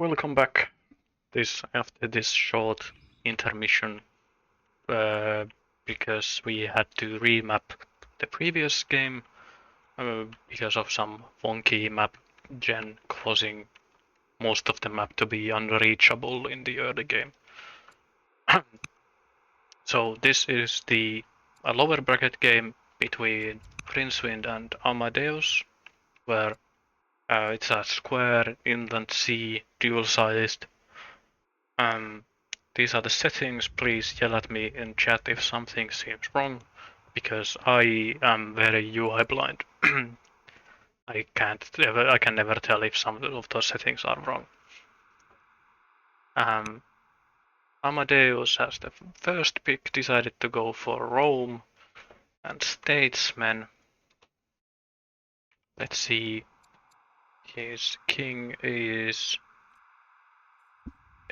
Welcome back. After this short intermission, uh, because we had to remap the previous game because of some wonky map gen causing most of the map to be unreachable in the early game. So this is the lower bracket game between Rincewind and Amadeus, where it's a square inland sea dual-sized. These are the settings. Please yell at me in chat if something seems wrong, because I am very UI blind. I can never tell if some of those settings are wrong. Amadeus has the first pick, decided to go for Rome and Statesman. Let's see. His king is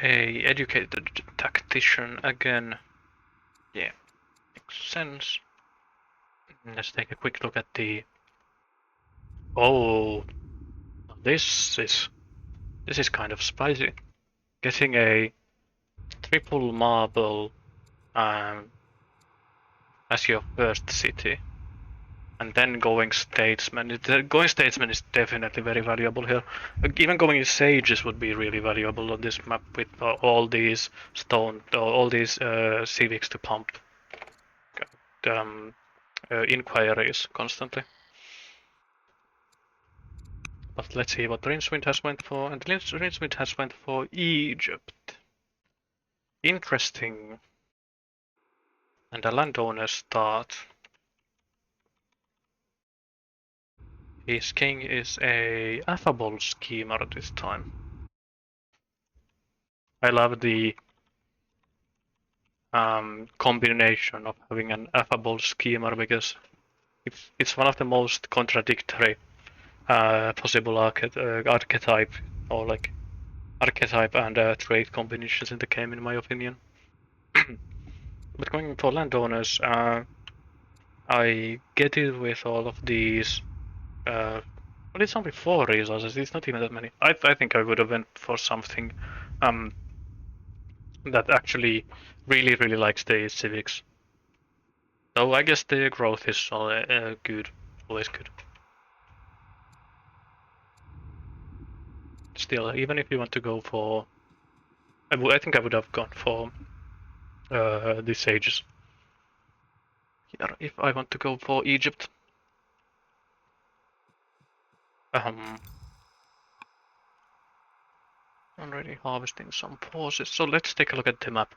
a educated tactician again. Yeah, makes sense. Let's take a quick look at the. Oh, this is kind of spicy. Getting a triple marble as your first city, and then going statesman. Going statesman is definitely very valuable here. Even going sages would be really valuable on this map with all these all these civics to pump inquiries constantly. But let's see what Rincewind has went for, and Rincewind has went for Egypt. Interesting. And the landowner start. His king is a affable schemer this time. I love the combination of having an affable schemer because it's one of the most contradictory possible archetype or like archetype and trait combinations in the game, in my opinion. But going for landowners, I get it with all of these. But it's only 4 resources. It's not even that many. I think I would have went for something that actually really likes the civics. So I guess the growth is good, always good. Still, even if you want to go for, I think I would have gone for the sages. Here, if I want to go for Egypt, already harvesting some forces. So let's take a look at the map.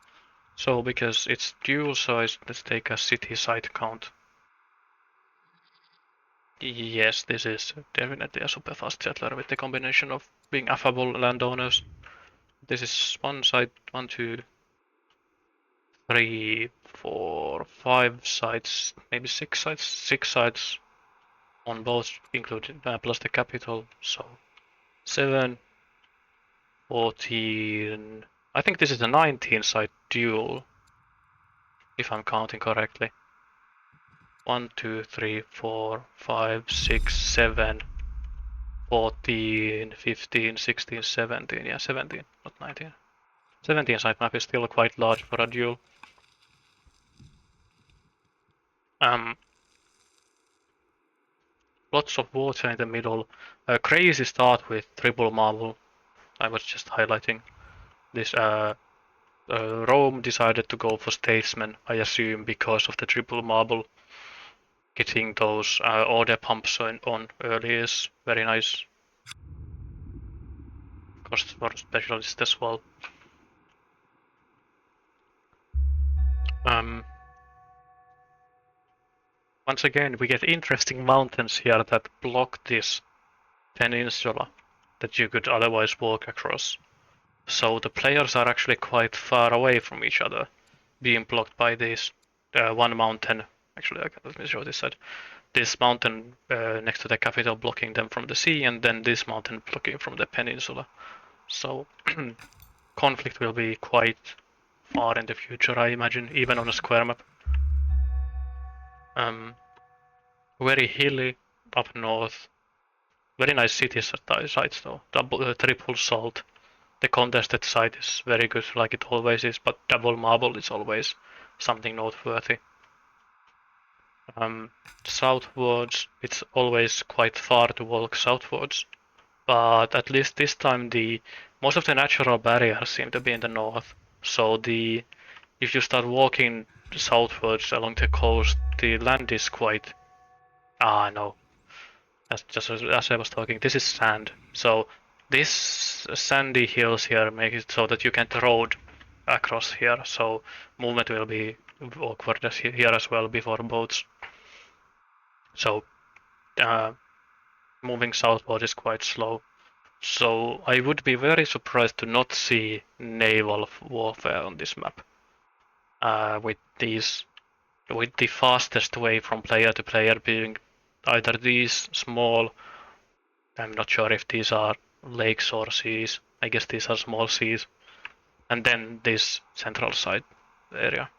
So because it's dual size, let's take a city site count. Yes, this is definitely a super fast settler with the combination of being affable landowners. This is one site, 1, 2, 3, 4, 5 sites, maybe 6 sites. 6 sites on both, including plus the capital. So 7, 14. I think this is a 19 site duel, if I'm counting correctly. 1, 2, 3, 4, 5, 6, 7, 14, 15, 16, 17. Yeah, 17, not 19. 17 site map is still quite large for a duel. Lots of water in the middle. Crazy start with triple marble. I was just highlighting this. Rome decided to go for statesman, I assume, because of the triple marble. Getting those order pumps on early is very nice. Costs for specialist as well. Once again, we get interesting mountains here that block this peninsula that you could otherwise walk across. So the players are actually quite far away from each other, being blocked by this one mountain. Actually, let me show this side. This mountain next to the capital blocking them from the sea, and then this mountain blocking from the peninsula. So conflict will be quite far in the future, I imagine, even on a square map. Very hilly up north. Very nice city sites though. Triple salt. The contested site is very good, like it always is, but double marble is always something noteworthy. Southwards, it's always quite far to walk southwards, but at least this time most of the natural barriers seem to be in the north. So if you start walking southwards along the coast, the land is quite no. That's just as I was talking. This is sand. So these sandy hills here make it so that you can't road across here. So movement will be awkward here as well before boats. So moving southward is quite slow. So I would be very surprised to not see naval warfare on this map. With the fastest way from player to player being either these small, I'm not sure if these are lakes or seas. I guess these are small seas. And then this central side area,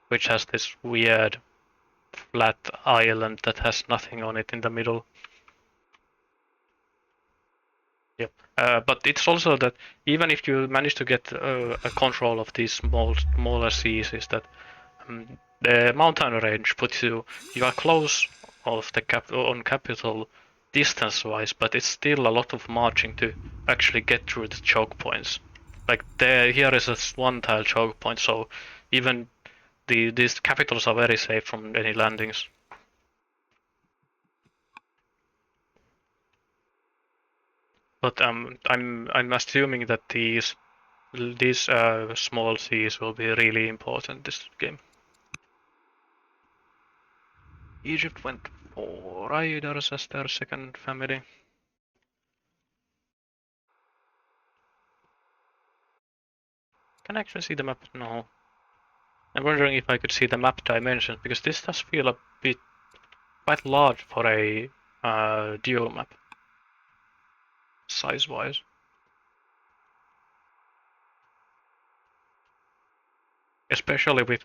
which has this weird flat island that has nothing on it in the middle. Yep. But it's also that even if you manage to get a control of these smaller seas, is that the mountain range puts you are close of the capital distance-wise, but it's still a lot of marching to actually get through the choke points. Like here is a one-tile choke point, so even these capitals are very safe from any landings. But I'm assuming that these small seas will be really important this game. Egypt went for Raiders as their second family. Can I actually see the map? No. I'm wondering if I could see the map dimensions, because this does feel a bit quite large for a dual map, size-wise. Especially with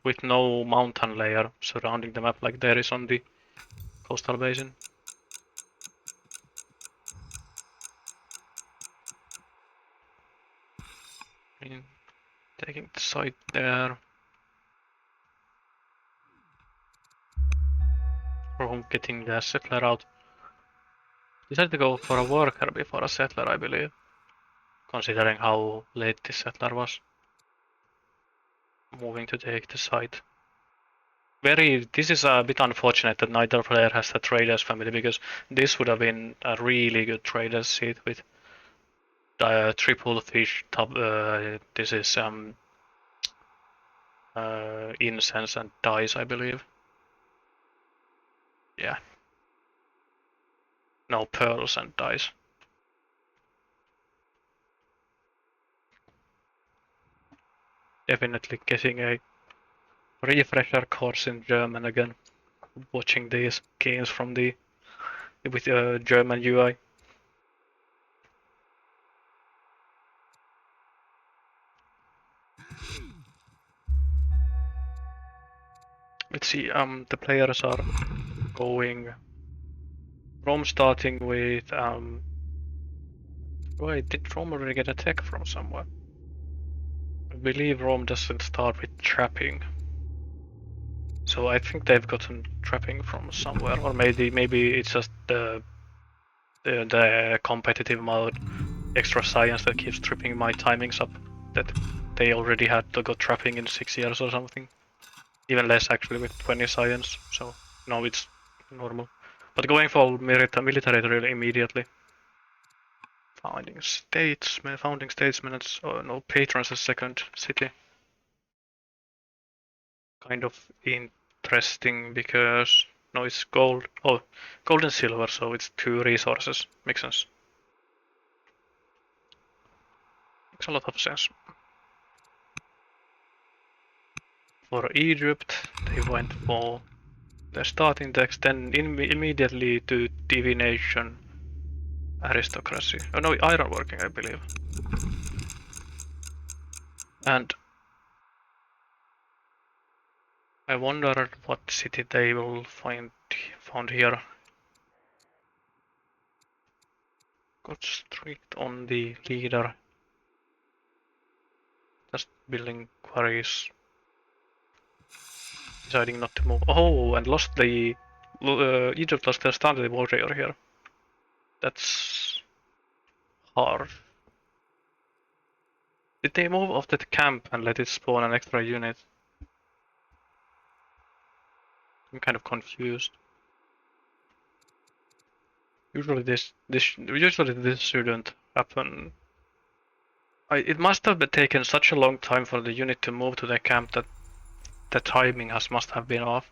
with no mountain layer surrounding the map like there is on the coastal basin. Taking the site there. From getting the settler out. Decided to go for a worker before a settler, I believe. Considering how late this settler was. Moving to take the site. This is a bit unfortunate that neither player has the traders family, because this would have been a really good traders seat with triple fish top. This is incense and dice, I believe. Yeah. No, pearls and dice. Definitely getting a refresher course in German again. Watching these games from with German UI. Let's see. The players are going. Rome starting with. Wait, did Rome already get a tech from somewhere? I believe Rome doesn't start with trapping. So I think they've gotten trapping from somewhere, or maybe it's just the competitive mode extra science that keeps tripping my timings up. That they already had to go trapping in 6 years or something. Even less actually with 20 science. So no, it's normal. But going for military drill immediately. Founding states minutes. Oh no, patrons as second city. Kind of interesting because no, it's gold. Oh, gold and silver, so it's 2 resources. Makes sense. Makes a lot of sense. For Egypt, they went for the starting text, then immediately to divination, aristocracy. Oh no, ironworking, I believe. And I wonder what city they will found here. got strict on the leader. Just building quarries. Deciding not to move. Oh, and lost the... Egypt lost their standard warrior here. That's hard. Did they move off that camp and let it spawn an extra unit? I'm kind of confused. Usually this shouldn't happen. It must have taken such a long time for the unit to move to the camp that the timing must have been off.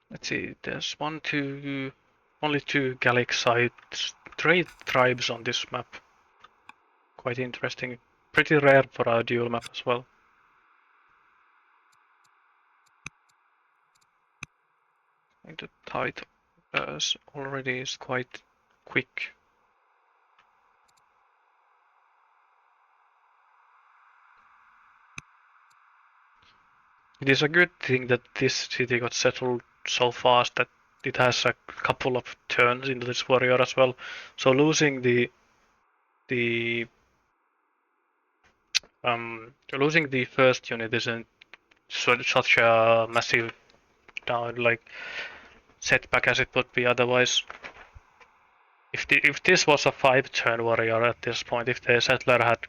Let's see, there's only two Gallic sites, trade tribes on this map. Quite interesting. Pretty rare for a duel map as well. I think the tide already is quite quick. It is a good thing that this city got settled so fast that it has a couple of turns into this warrior as well. So losing the first unit isn't such a massive down like setback as it would be otherwise. If this was a 5-turn warrior at this point, if the settler had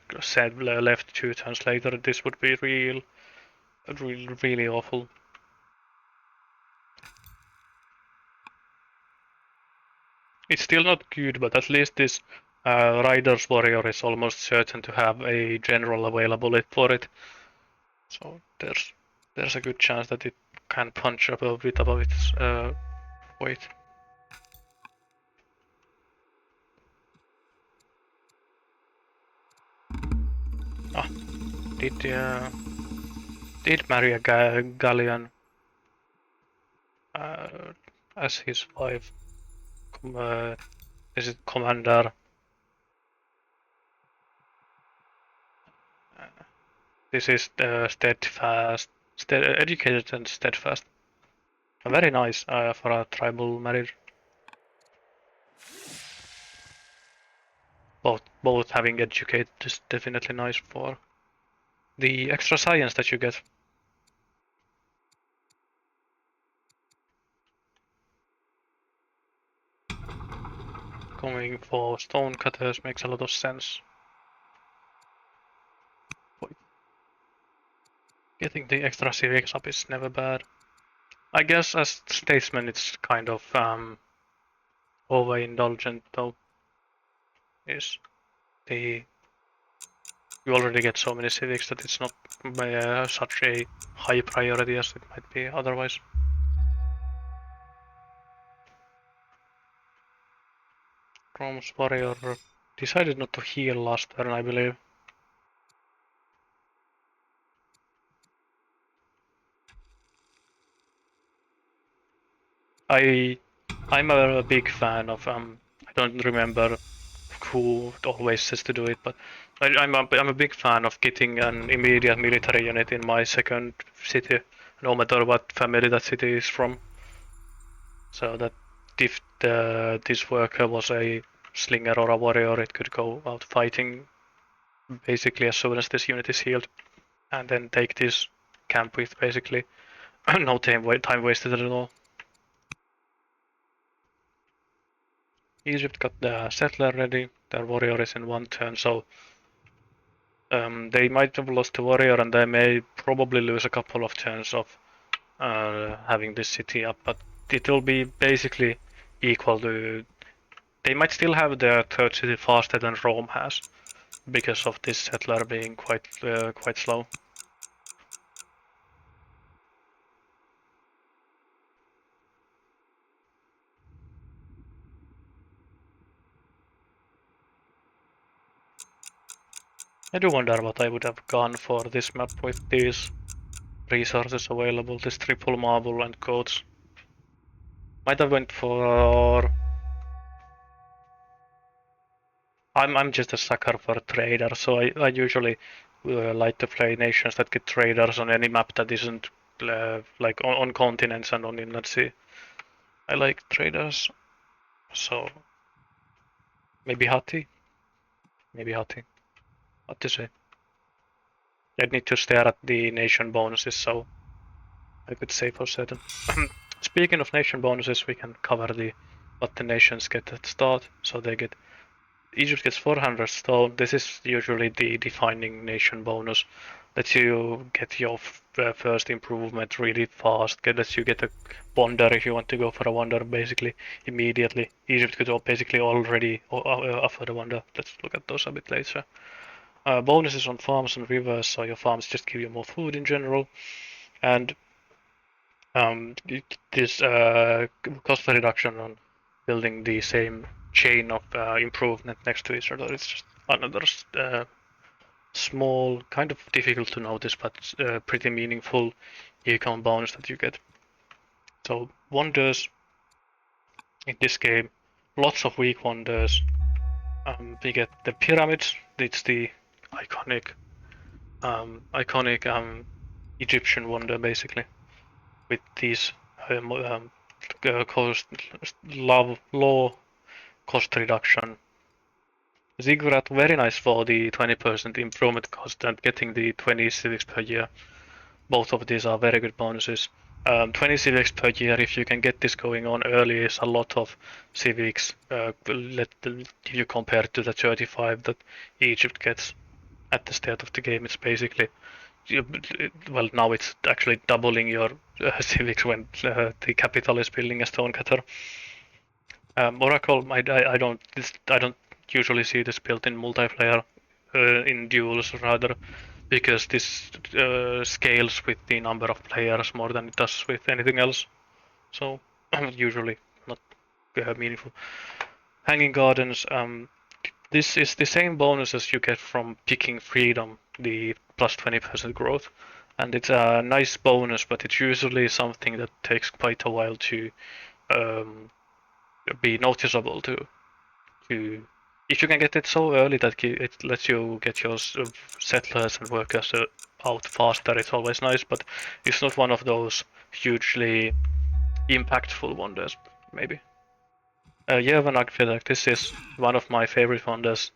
left 2 turns later, this would be really awful. It's still not good, but at least this Rider's warrior is almost certain to have a general available for it. So there's a good chance that it can punch a bit above its weight. Ah, did marry a Galleon as his wife. Is it commander? This is steadfast, educated and steadfast. Very nice for a tribal marriage. Both having educated is definitely nice for the extra science that you get. Going for stone cutters makes a lot of sense. Getting the extra civics up is never bad. I guess as statesman it's kind of overindulgent though. Is you already get so many civics that it's not such a high priority as it might be otherwise. Rome's warrior decided not to heal last turn, I believe. I'm a big fan of I don't remember who always says to do it, but I'm a big fan of getting an immediate military unit in my second city, no matter what family that city is from. So that if this worker was a slinger or a warrior, it could go out fighting basically as soon as this unit is healed, and then take this camp with basically no time wasted at all. Egypt got the settler ready, their warrior is in 1 turn, so they might have lost the warrior and they may probably lose a couple of turns of having this city up, but it will be basically equal to... They might still have their 3rd city faster than Rome has, because of this settler being quite slow. I do wonder what I would have gone for this map with these resources available, this triple marble and coats. Might have went for... I'm just a sucker for trader, so I usually like to play nations that get traders on any map that isn't like on continents and on inland sea. I like traders, so maybe Hati. Maybe Hati. What to say? I need to stare at the nation bonuses, so I could say for certain. Speaking of nation bonuses, we can cover what the nations get at start. So they get Egypt gets 400 stone. This is usually the defining nation bonus. Lets you get your first improvement really fast. Lets you get a wonder if you want to go for a wonder basically immediately. Egypt could basically already offer the wonder. Let's look at those a bit later. Bonuses on farms and rivers, so your farms just give you more food in general. And this cost reduction on building the same chain of improvement next to each other. It's just another small, kind of difficult to notice, but pretty meaningful econ bonus that you get. So wonders in this game, lots of weak wonders. We get the pyramids. It's the iconic, Egyptian wonder basically, with these cost law cost reduction. Ziggurat, very nice for the 20% improvement cost and getting the 20 civics per year. Both of these are very good bonuses. 20 civics per year, if you can get this going on early, is a lot of civics if you compare it to the 35 that Egypt gets at the start of the game. It's basically, well, now it's actually doubling your civics when the capital is building a stonecutter. Oracle, I don't usually see this built in multiplayer, in duels rather, because this scales with the number of players more than it does with anything else. So usually not meaningful. Hanging Gardens, this is the same bonus as you get from picking Freedom, the plus 20% growth. And it's a nice bonus, but it's usually something that takes quite a while to be noticeable to if you can get it so early that it lets you get your settlers and workers out faster, it's always nice, but it's not one of those hugely impactful wonders, maybe. Yeoman Aqueduct, this is one of my favorite wonders.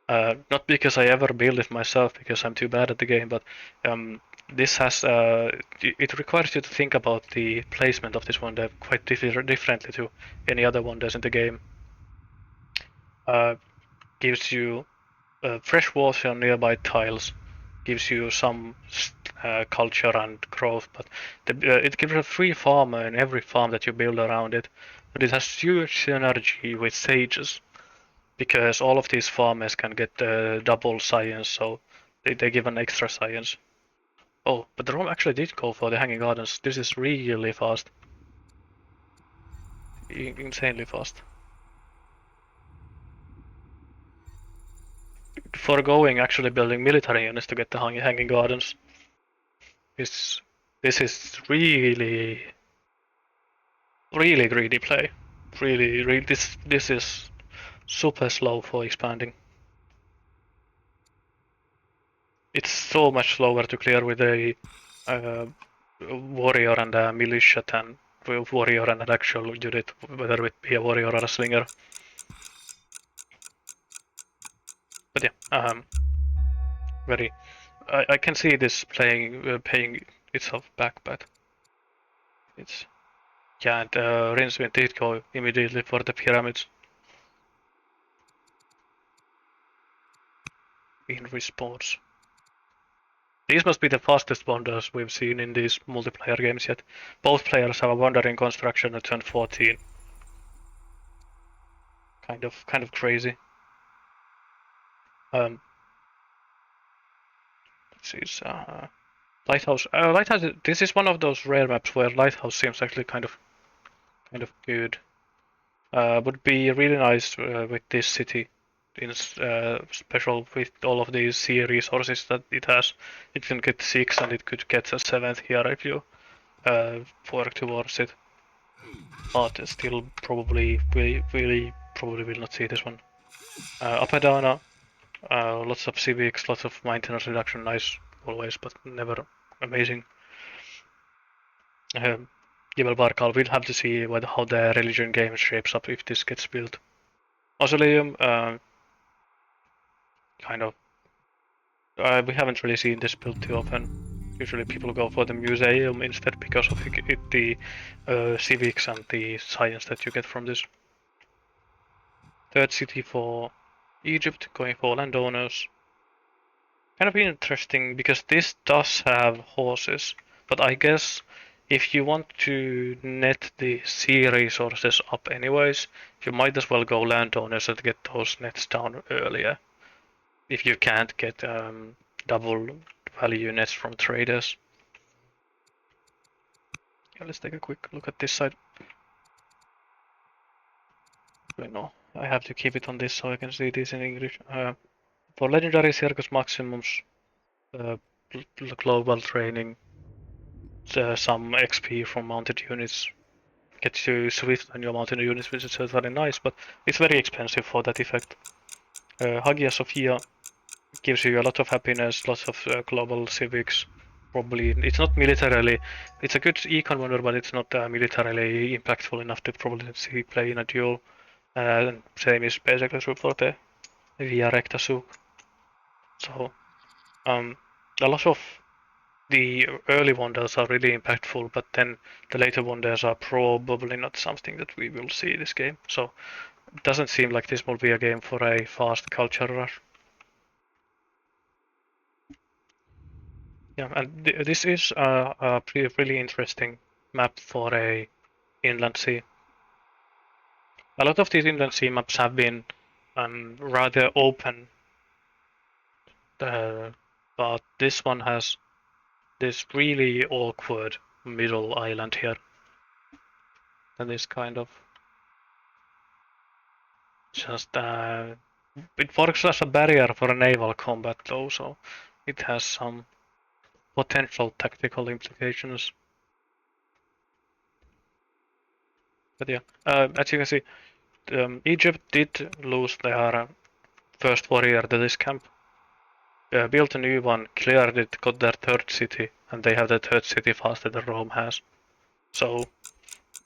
Not because I ever build it myself, because I'm too bad at the game, but this has it requires you to think about the placement of this wonder quite differently to any other wonders in the game. Gives you fresh water on nearby tiles, gives you some culture and growth, but it gives a free farmer in every farm that you build around it. But it has huge synergy with sages, because all of these farmers can get double science, so they give an extra science. Oh, but the Rome actually did go for the Hanging Gardens. This is really fast. Insanely fast. Foregoing actually building military units to get the Hanging Gardens. This is really greedy play. Really, this is super slow for expanding. It's so much slower to clear with a warrior and a militia than warrior and an actual unit, whether it be a warrior or a slinger. But yeah, very. I can see this paying itself back, but it's yeah. And Rincewind did go immediately for the pyramids in response. These must be the fastest wonders we've seen in these multiplayer games yet. Both players have a wonder in construction at turn 14. Kind of crazy. Let's see. Lighthouse. Lighthouse. This is one of those rare maps where Lighthouse seems actually kind of good. Would be really nice with this city, in special with all of these sea resources that it has. It can get 6 and it could get a 7th here if you work towards it. But still, probably will not see this one. Apadana. Lots of civics, lots of maintenance reduction, nice always, but never amazing. Gibel Barkal, we'll have to see how the religion game shapes up if this gets built. Mausoleum, kind of. We haven't really seen this built too often. Usually people go for the museum instead because of the civics and the science that you get from this. Third city for Egypt, going for landowners. Kind of interesting because this does have horses, but I guess if you want to net the sea resources up anyways, you might as well go landowners and get those nets down earlier. If you can't get double value nets from traders. Yeah, let's take a quick look at this side. No, I have to keep it on this so I can see this in English. For legendary circus maximums, uh, global training, some XP from mounted units, get you swift on your mounted units, which is very nice, but it's very expensive for that effect. Hagia Sophia gives you a lot of happiness, lots of global civics. Probably it's not militarily, it's a good econ wonder, but it's not militarily impactful enough to probably see play in a duel. Same is basically true for the Via Recta Souk. So a lot of the early wonders are really impactful, but then the later wonders are probably not something that we will see this game. So it doesn't seem like this will be a game for a fast culture rush. Yeah, and this is a really interesting map for a inland sea. A lot of these inland sea maps have been rather open, but this one has this really awkward middle island here. That is kind of just it works as a barrier for naval combat though, so it has some potential tactical implications. But yeah, as you can see, Egypt did lose their first warrior to this camp. Built a new one, cleared it, got their third city, and they have the third city faster than Rome has. So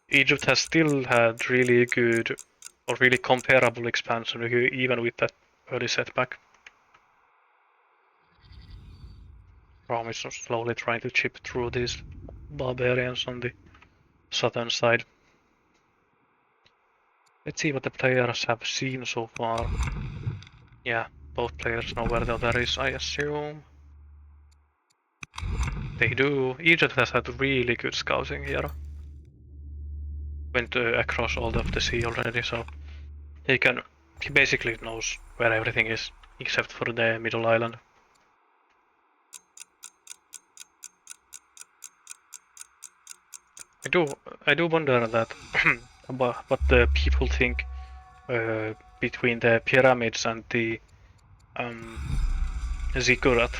Egypt has still had really good or really comparable expansion even with that early setback. Rome is slowly trying to chip through these barbarians on the southern side. Let's see what the players have seen so far. Yeah, both players know where the other is, I assume. They do. Egypt has had really good scouting here. Went across all of the sea already, so he basically knows where everything is, except for the middle island. I do I do wonder that about what the people think between the pyramids and the um, ziggurat,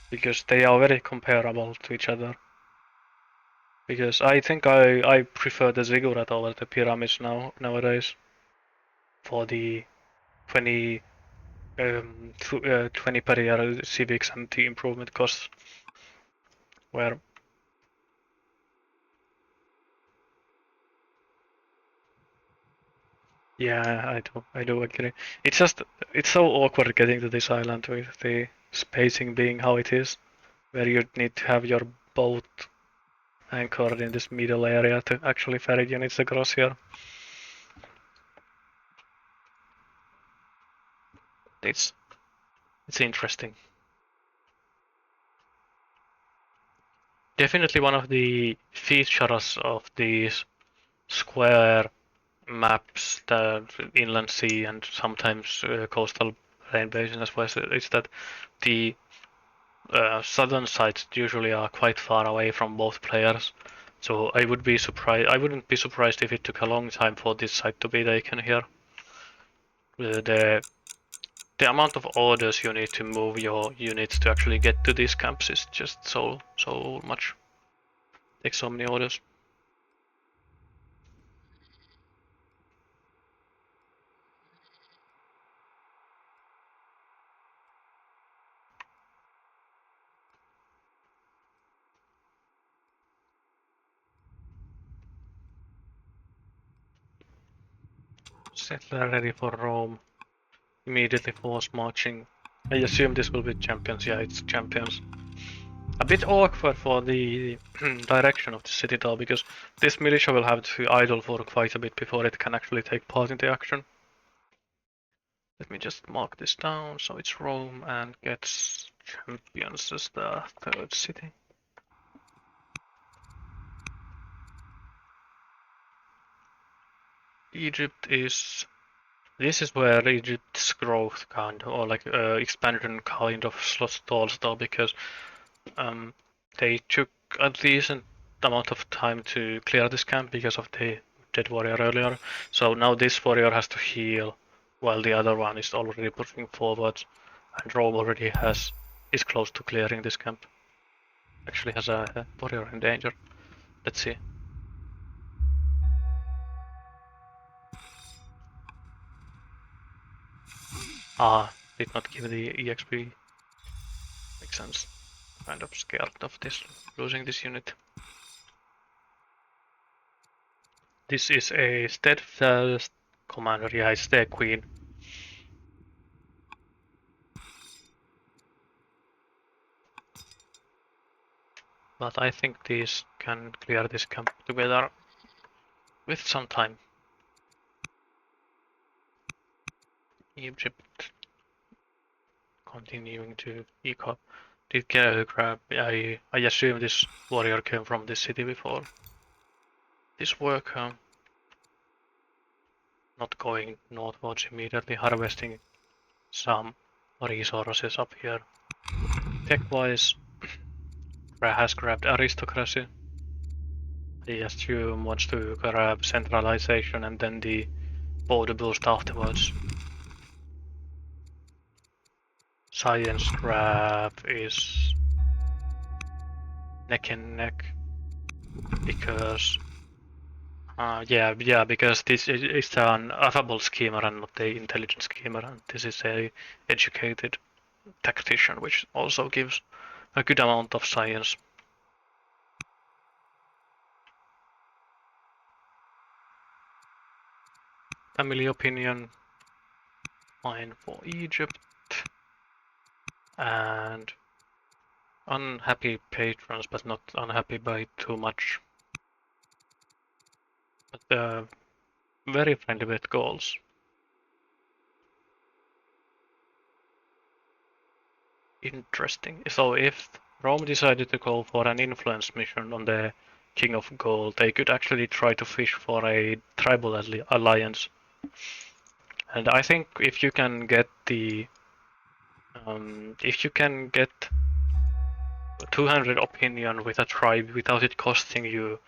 because they are very comparable to each other. Because I think I prefer the ziggurat over the pyramids nowadays for the 20 20 per year civics and the improvement costs. Where yeah, I do agree. It's so awkward getting to this island with the spacing being how it is, where you need to have your boat anchored in this middle area to actually ferry units across here. It's it's interesting. Definitely one of the features of these square maps, the inland sea and sometimes coastal rain basins as well, is that the southern sides usually are quite far away from both players. So I would be surprised. I wouldn't be surprised if it took a long time for this side to be taken here. The the amount of orders you need to move your units to actually get to these camps is just so much. Takes so many orders. Settler ready for Rome. Immediately force marching. I assume this will be champions. Yeah, it's champions. A bit awkward for the direction of the city though, because this militia will have to idle for quite a bit before it can actually take part in the action. Let me just mark this down so it's Rome and gets champions as the third city. Egypt is... This is where Egypt's growth kind of, or like expansion kind of stalls though, because they took a decent amount of time to clear this camp because of the dead warrior earlier. So now this warrior has to heal while the other one is already pushing forward, and Rome already is close to clearing this camp. Actually has a warrior in danger. Let's see. Did not give the EXP. Makes sense. Kind of scared of this, losing this unit. This is a steadfast commander. Yeah, it's the queen. But I think these can clear this camp together with some time. Egypt continuing to eco. Did get a grab. I assume this warrior came from this city before. This worker not going northwards immediately, harvesting some resources up here. Tech-wise, has grabbed aristocracy. I assume wants to grab centralization and then the border boost afterwards. Science grab is neck and neck because because this is an affable schemer and not a intelligent schemer, and this is a educated tactician, which also gives a good amount of science. Family opinion, fine for Egypt, and unhappy patrons, but not unhappy by too much. But very friendly with goals. Interesting. So if Rome decided to go for an influence mission on the King of Gold, they could actually try to fish for a tribal alliance. And I think if you can get the 200 opinion with a tribe without it costing you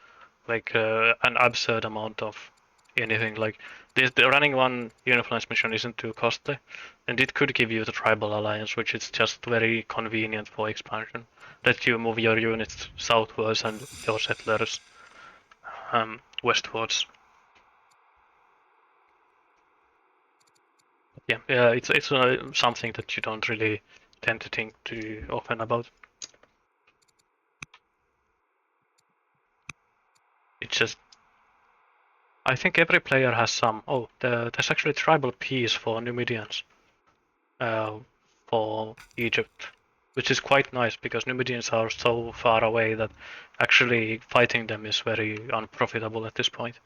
like an absurd amount of anything, like this, the running one influence mission isn't too costly, and it could give you the tribal alliance, which is just very convenient for expansion. Let you move your units southwards and your settlers westwards. Yeah, it's something that you don't really tend to think too often about. It's just, I think every player has some. Oh, there's actually tribal peace for Numidians for Egypt, which is quite nice because Numidians are so far away that actually fighting them is very unprofitable at this point.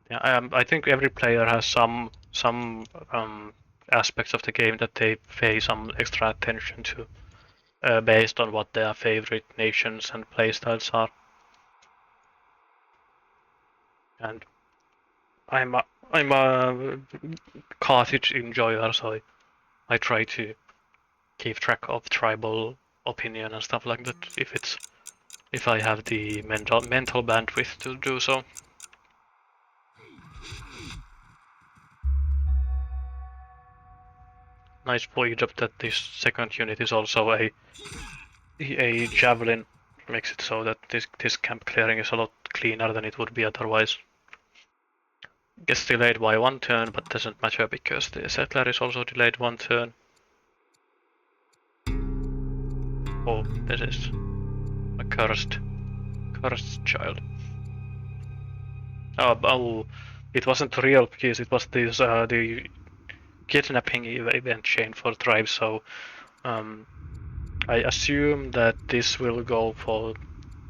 Yeah, I think every player has some aspects of the game that they pay some extra attention to, based on what their favorite nations and playstyles are. And I'm a Carthage enjoyer, so I try to keep track of tribal opinion and stuff like that if I have the mental bandwidth to do so. Nice for Egypt that this second unit is also a javelin. Makes it so that this camp clearing is a lot cleaner than it would be otherwise. Gets delayed by one turn, but doesn't matter because the settler is also delayed one turn. Oh, this is a cursed child. Oh, It wasn't the real peace, it was this the kidnapping event chain for tribes, so I assume that this will go for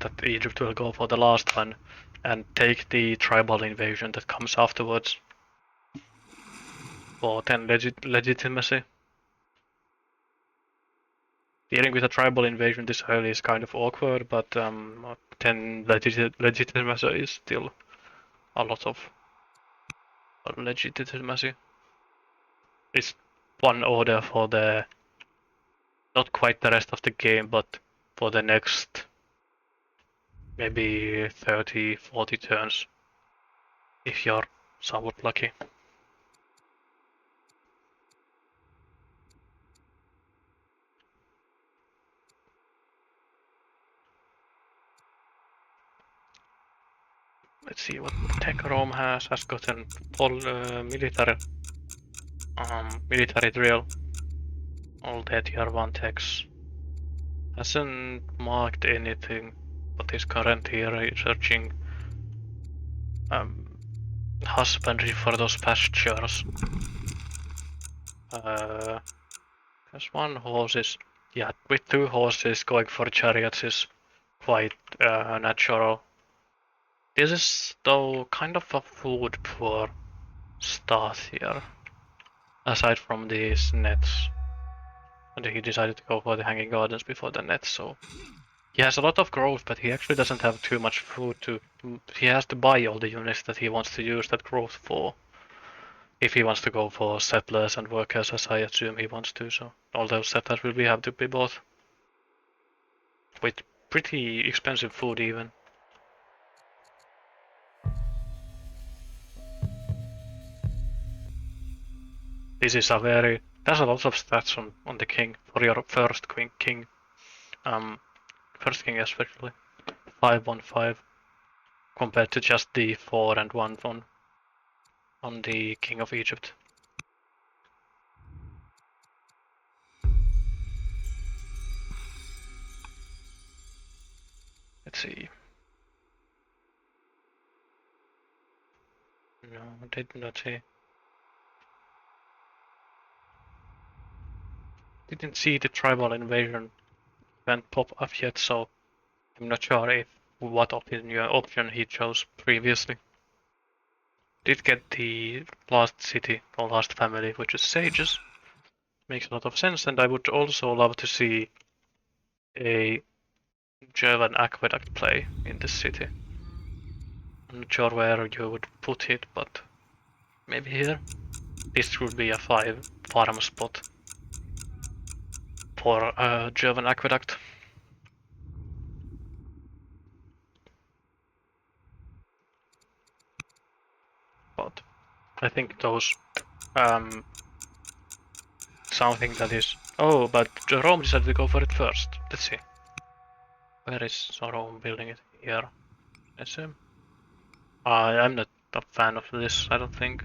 that Egypt will go for the last one and take the tribal invasion that comes afterwards for 10 legitimacy. Dealing with a tribal invasion this early is kind of awkward, but 10 legitimacy is still a lot of legitimacy. It's one order for the not quite the rest of the game, but for the next maybe 30, 40 turns, if you're somewhat lucky. Let's see what tech Rome has gotten military drill. All the tier 1 techs. Hasn't marked anything, but is currently researching husbandry for those pastures. There's one horse with 2 horses going for chariots is quite natural. This is though kind of a food poor start here, aside from these nets. And he decided to go for the hanging gardens before the nets, so he has a lot of growth, but he actually doesn't have too much food to. He has to buy all the units that he wants to use that growth for. If he wants to go for settlers and workers, as I assume he wants to, so all those settlers will have to be bought with pretty expensive food even. This is a very. There's a lot of stats on the king for your first king. First king especially. 5-1-5 compared to just the 4 and 1 on the king of Egypt. Let's see. No, did not see. Didn't see the tribal invasion event pop up yet, so I'm not sure what option he chose previously. Did get the last city or last family, which is sages. Makes a lot of sense, and I would also love to see a German aqueduct play in this city. I'm not sure where you would put it, but maybe here. This would be a 5 farm spot for a German aqueduct. But I think those something that is. Oh, but Rome decided to go for it first. Let's see. Where is Rome building it? Here. SM. I'm not a fan of this, I don't think.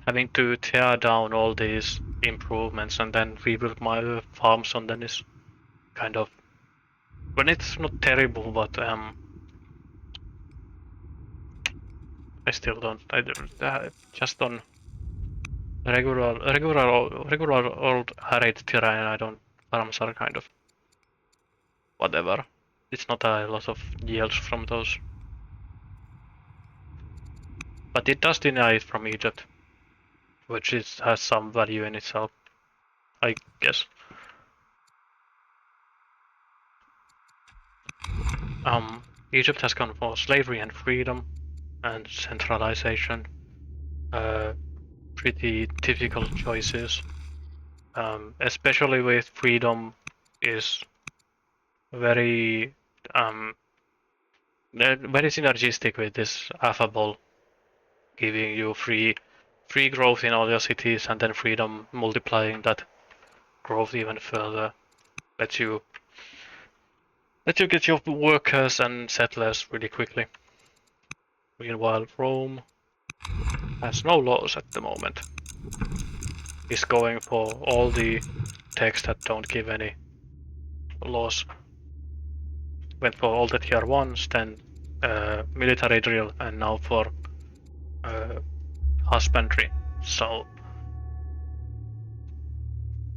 Having to tear down all these improvements and then rebuild my farms on them is kind of. When it's not terrible, but I still don't. Just on regular old harried terrain, I don't. Farms are kind of whatever. It's not a lot of yields from those. But it does deny it from Egypt, which has some value in itself, I guess. Egypt has gone for slavery and freedom and centralization. Pretty difficult choices. Especially with freedom is very very synergistic with this affable, giving you free growth in all your cities, and then freedom multiplying that growth even further. Lets you get your workers and settlers really quickly. Meanwhile, Rome has no laws at the moment. Is going for all the texts that don't give any laws. Went for all the tier 1s, then military drill and now for husbandry. So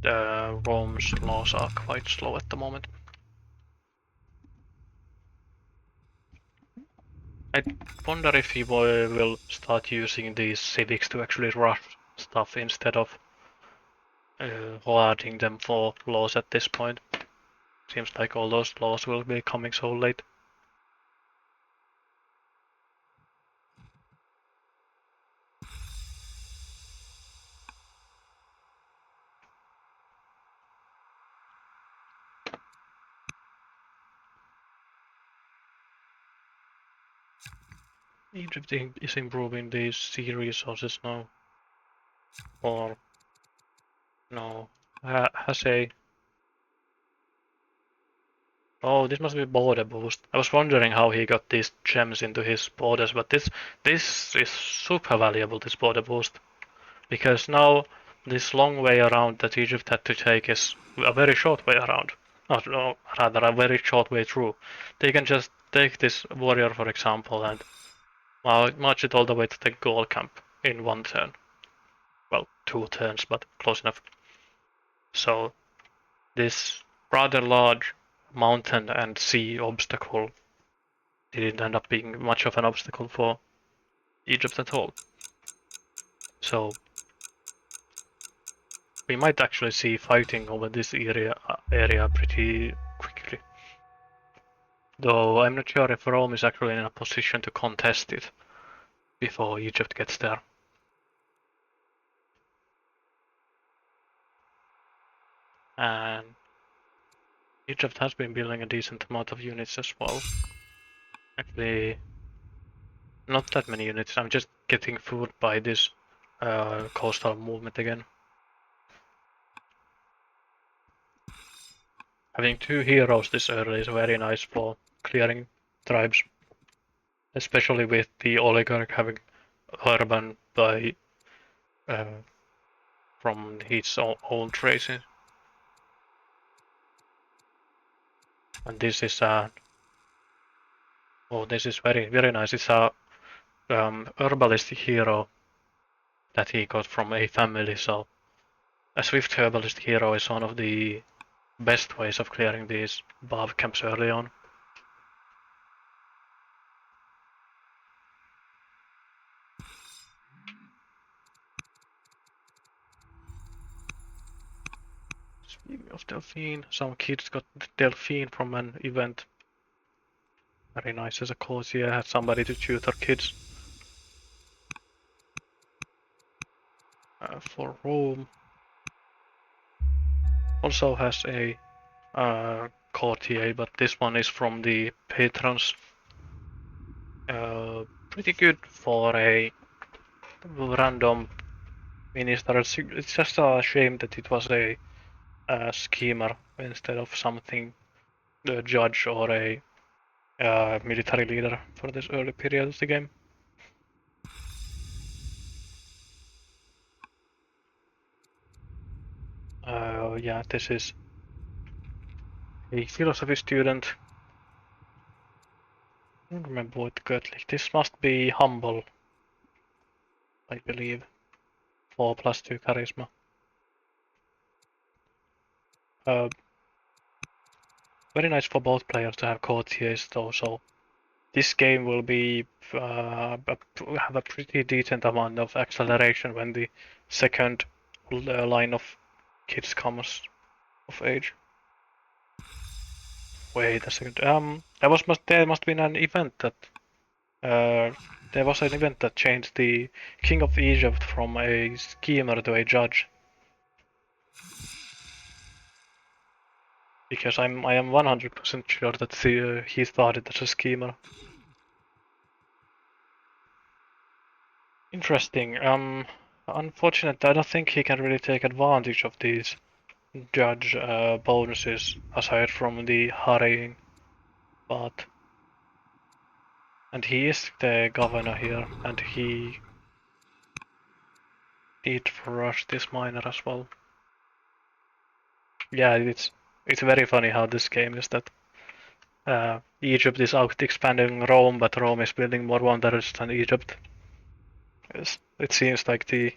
the Rome's laws are quite slow at the moment. I wonder if he will start using these civics to actually rush stuff instead of awarding them for laws at this point. Seems like all those laws will be coming so late. Egypt is improving these sea resources now. Or no, has a. Oh, this must be border boost. I was wondering how he got these gems into his borders, but this is super valuable, this border boost, because now this long way around that Egypt had to take is a very short way around. No, rather a very short way through. They can just take this warrior, for example, and march it all the way to the goal camp in one turn. Well, 2 turns, but close enough. So this rather large mountain and sea obstacle didn't end up being much of an obstacle for Egypt at all. So we might actually see fighting over this area pretty quickly. Though I'm not sure if Rome is actually in a position to contest it before Egypt gets there. And Egypt has been building a decent amount of units as well. Actually, not that many units. I'm just getting fooled by this coastal movement again. Having 2 heroes this early is very nice for clearing tribes. Especially with the oligarch having urban by from his own traces. And this is this is very nice. It's a herbalist hero that he got from a family. So a swift herbalist hero is one of the best ways of clearing these Bav camps early on. Speaking of Delphine, some kids got Delphine from an event. Very nice as a courtier, had somebody to tutor kids. For Rome, also has a courtier, but this one is from the patrons. Pretty good for a random minister. It's just a shame that it was a schemer instead of something, a judge or a military leader for this early period of the game. Yeah, this is a philosophy student. I don't remember what Göttlich. This must be humble, I believe. 4+2 charisma. Very nice for both players to have courtiers though, so this game will be have a pretty decent amount of acceleration when the second line of kids comes of age. Wait a second. There must be an event that there was an event that changed the King of Egypt from a schemer to a judge. Because I am 100% sure that he started as a schemer. Interesting. Unfortunately, I don't think he can really take advantage of these judge bonuses aside from the hurrying, but and he is the governor here, and he did rush this miner as well. Yeah, it's very funny how this game is that Egypt is out expanding Rome, but Rome is building more wonders than Egypt. Yes, it seems like the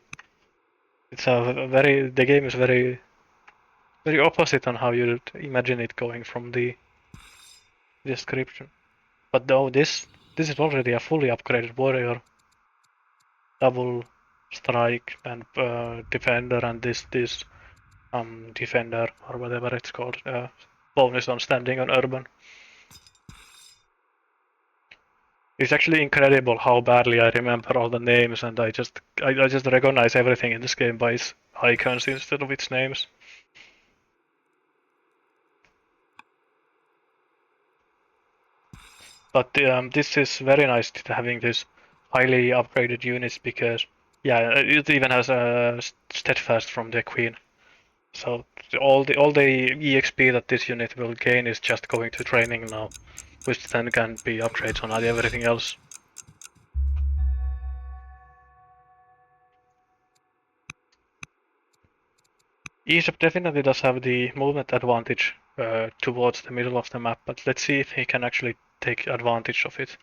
game is very opposite on how you'd imagine it going from the description. But though this is already a fully upgraded warrior, double strike and defender, and this defender or whatever it's called, bonus on standing on urban. It's actually incredible how badly I remember all the names, and I just recognize everything in this game by its icons instead of its names. But this is very nice having this highly upgraded units because yeah, it even has a steadfast from the queen. So all the EXP that this unit will gain is just going to training now, which then can be upgrades on everything else. Egypt definitely does have the movement advantage towards the middle of the map, but let's see if he can actually take advantage of it.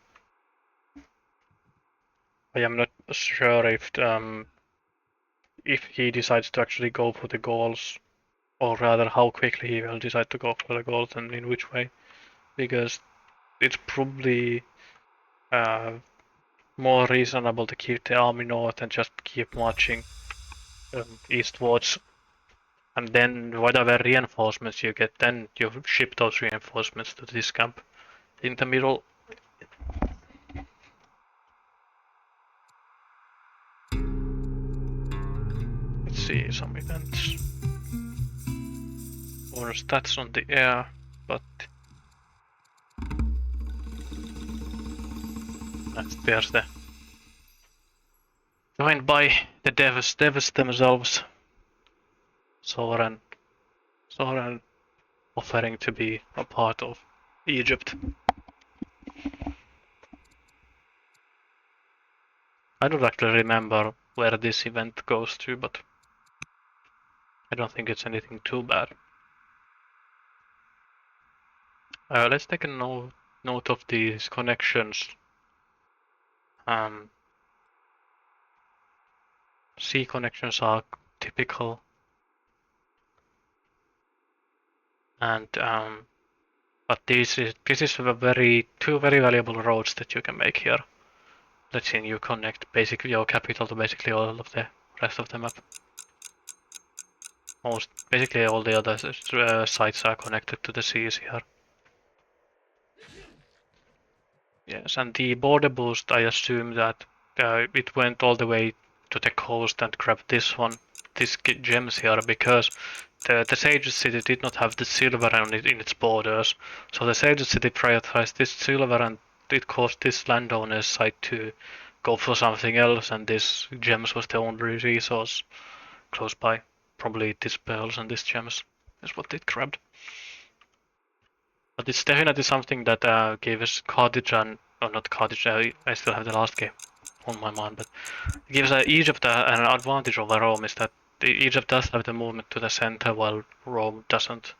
I am not sure if he decides to actually go for the goals, or rather how quickly he will decide to go for the goals and in which way, because it's probably more reasonable to keep the army north and just keep marching eastwards, and then whatever reinforcements you get, then you ship those reinforcements to this camp in the middle. Let's see some events. Or stats on the air, but there's the joined by the devs themselves. Sovereign offering to be a part of Egypt. I don't actually remember where this event goes to, but I don't think it's anything too bad. Let's take a note of these connections. Sea connections are typical, and but this is two very valuable roads that you can make here. Let's see, you connect basically your capital to basically all of the rest of the map. Basically all the other sites are connected to the seas here. Yes, and the border boost, I assume that it went all the way to the coast and grabbed these gems here, because the Sage City did not have the silver in its borders. So the Sage City prioritized this silver, and it caused this landowner's site to go for something else, and this gems was the only resource close by. Probably these pearls and these gems is what it grabbed. But it's definitely something that gave us Carthage and, or not Carthage, I still have the last game on my mind, but it gives Egypt an advantage over Rome, is that Egypt does have the movement to the center while Rome doesn't.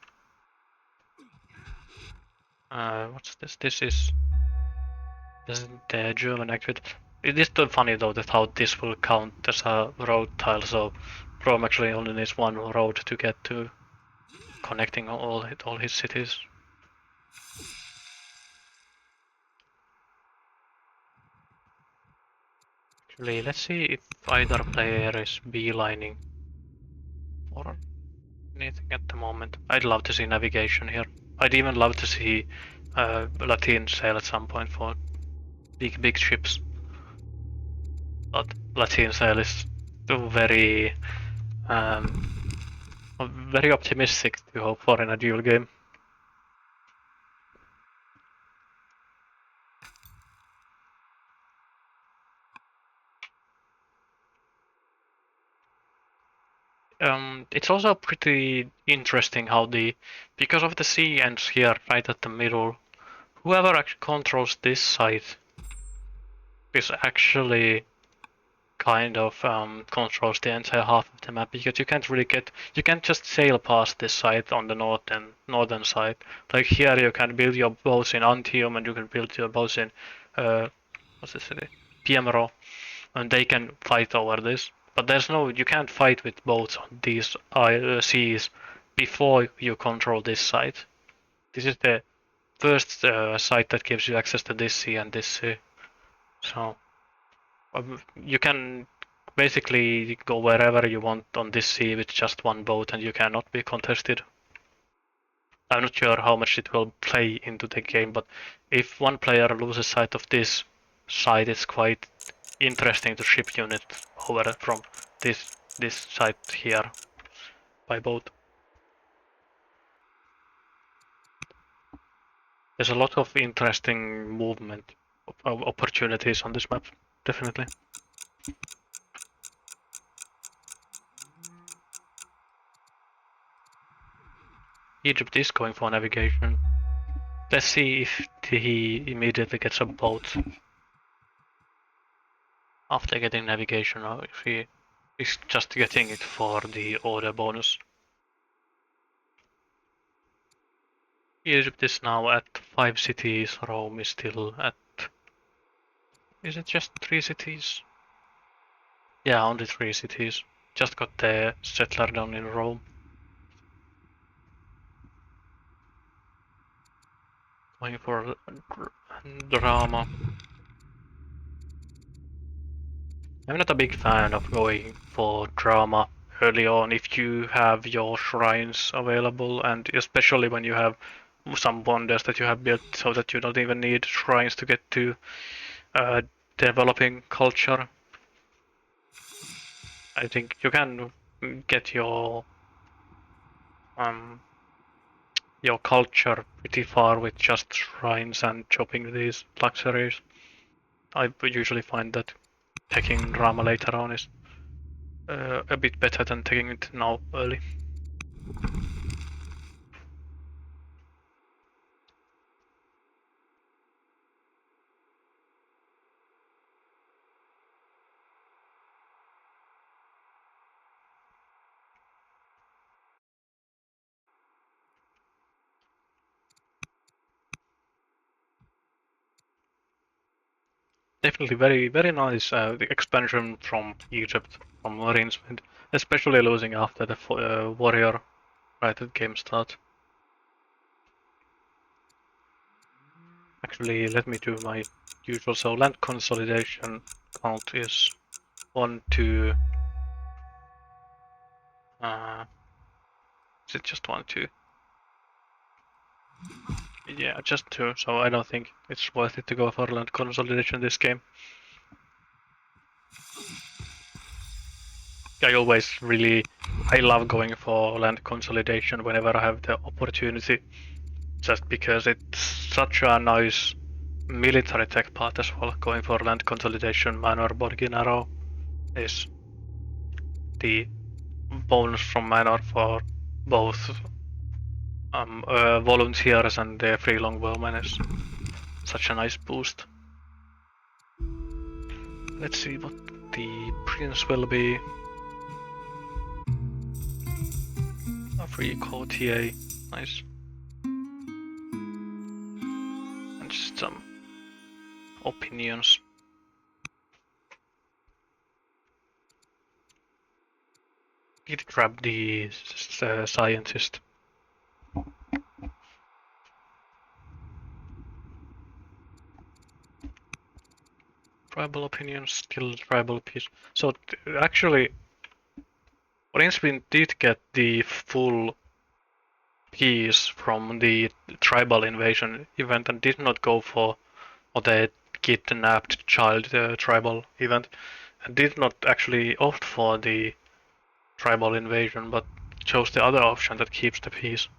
What's this? This is the German exit. It is still funny though that how this will count as a road tile, so Rome actually only needs one road to get to connecting all his cities. Actually, let's see if either player is beelining or anything at the moment. I'd love to see navigation here. I'd even love to see Latin sail at some point for big ships. But Latin sail is very optimistic to hope for in a duel game. It's also pretty interesting how because of the sea ends here right at the middle, whoever actually controls this side is actually kind of controls the entire half of the map because you can't just sail past this side on the northern side. Like here you can build your boats in Antium and you can build your boats in what's this city? Piemro, and they can fight over this. But you can't fight with boats on these seas before you control this side. This is the first site that gives you access to this sea and this sea. So you can basically go wherever you want on this sea with just one boat and you cannot be contested. I'm not sure how much it will play into the game, but if one player loses sight of this side, it's quite interesting to ship unit over from this side here by boat. There's a lot of interesting movement opportunities on this map, definitely. Egypt is going for navigation. Let's see if he immediately gets a boat after getting navigation, or if he is just getting it for the order bonus. Egypt is now at 5 cities, Rome is still at... Is it just 3 cities? Yeah, only 3 cities. Just got the settler down in Rome. Going for drama. I'm not a big fan of going for drama early on if you have your shrines available, and especially when you have some wonders that you have built so that you don't even need shrines to get to developing culture. I think you can get your culture pretty far with just shrines and chopping these luxuries. I usually find that taking drama later on is a bit better than taking it now early. Definitely very nice the expansion from Egypt, from Rincewind, especially losing after the warrior right at game start. Actually, let me do my usual. So land consolidation count is 1, 2. Is it just 1, 2? Yeah, just 2. So I don't think it's worth it to go for land consolidation this game. I love going for land consolidation whenever I have the opportunity, just because it's such a nice military tech part as well. Going for land consolidation, manor Borginaro is the bonus from manor for both volunteers and the free long bowmen is such a nice boost. Let's see what the prince will be. A free courtier, nice. And just some opinions. Need to grab the scientist. Tribal opinions, still tribal peace. So actually, Rincewind did get the full piece from the tribal invasion event and did not go for the kidnapped child tribal event, and did not actually opt for the tribal invasion, but chose the other option that keeps the peace.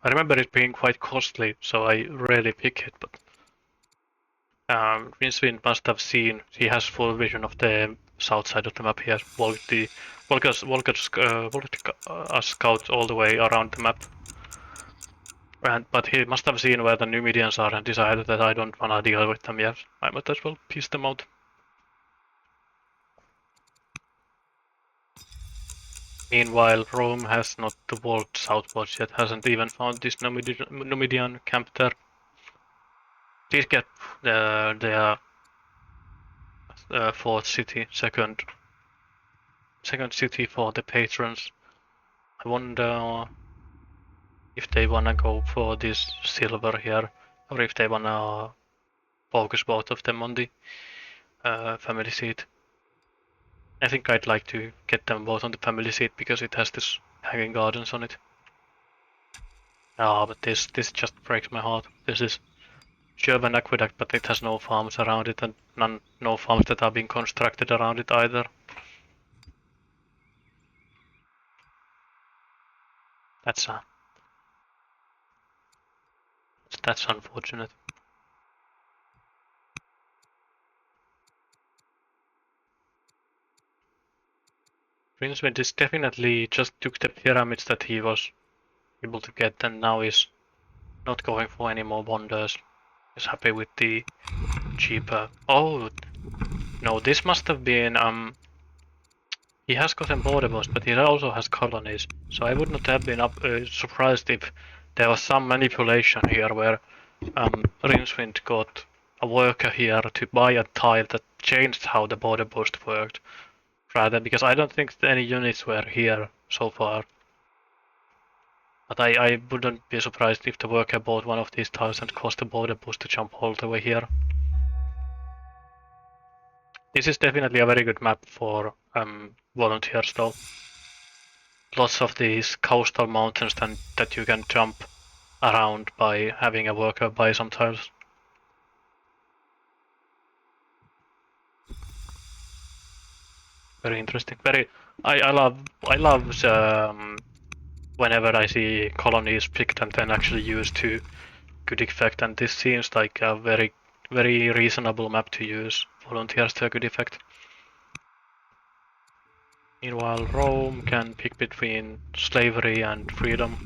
I remember it being quite costly, so I rarely pick it, but Rincewind must have seen, he has full vision of the south side of the map. He has walked a scout all the way around the map. But he must have seen where the Numidians are and decided that I don't wanna deal with them yet. I might as well piece them out. Meanwhile, Rome has not walked southwards yet, hasn't even found this Numidian camp there. Did get their fourth city, second city for the patrons. I wonder if they wanna go for this silver here, or if they wanna focus both of them on the family seat. I think I'd like to get them both on the family seat because it has this hanging gardens on it. Ah, but this just breaks my heart. This is German aqueduct, but it has no farms around it, and no farms that are being constructed around it either. That's unfortunate. Rincewind is definitely just took the pyramids that he was able to get, and now is not going for any more wonders. Is happy with the cheaper. Oh no, this must have been he has gotten border posts, but he also has colonies. So I would not have been surprised if there was some manipulation here where Rincewind got a worker here to buy a tile that changed how the border post worked. Rather, because I don't think any units were here so far. But I wouldn't be surprised if the worker bought one of these tiles and caused the border post to jump all the way here. This is definitely a very good map for volunteers though. Lots of these coastal mountains that you can jump around by having a worker buy some tiles. Very interesting. I love whenever I see colonies picked and then actually used to good effect, and this seems like a very reasonable map to use volunteers to a good effect. Meanwhile, Rome can pick between slavery and freedom.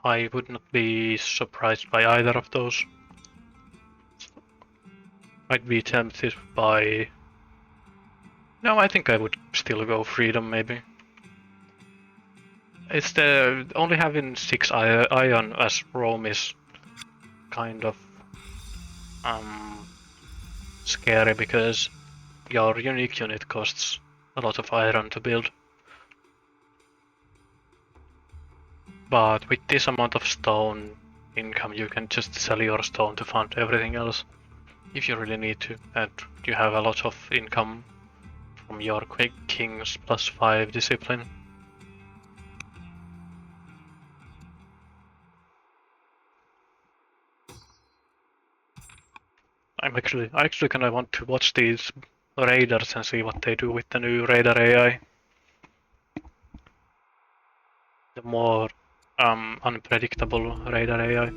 I would not be surprised by either of those. I'd be tempted by... No, I think I would still go freedom, maybe. It's the only having 6 iron as Rome is kind of scary because your unique unit costs a lot of iron to build. But with this amount of stone income, you can just sell your stone to fund everything else if you really need to, and you have a lot of income from your quick kings +5 discipline. I actually kind of want to watch these raiders and see what they do with the new raider AI. The more unpredictable raider AI.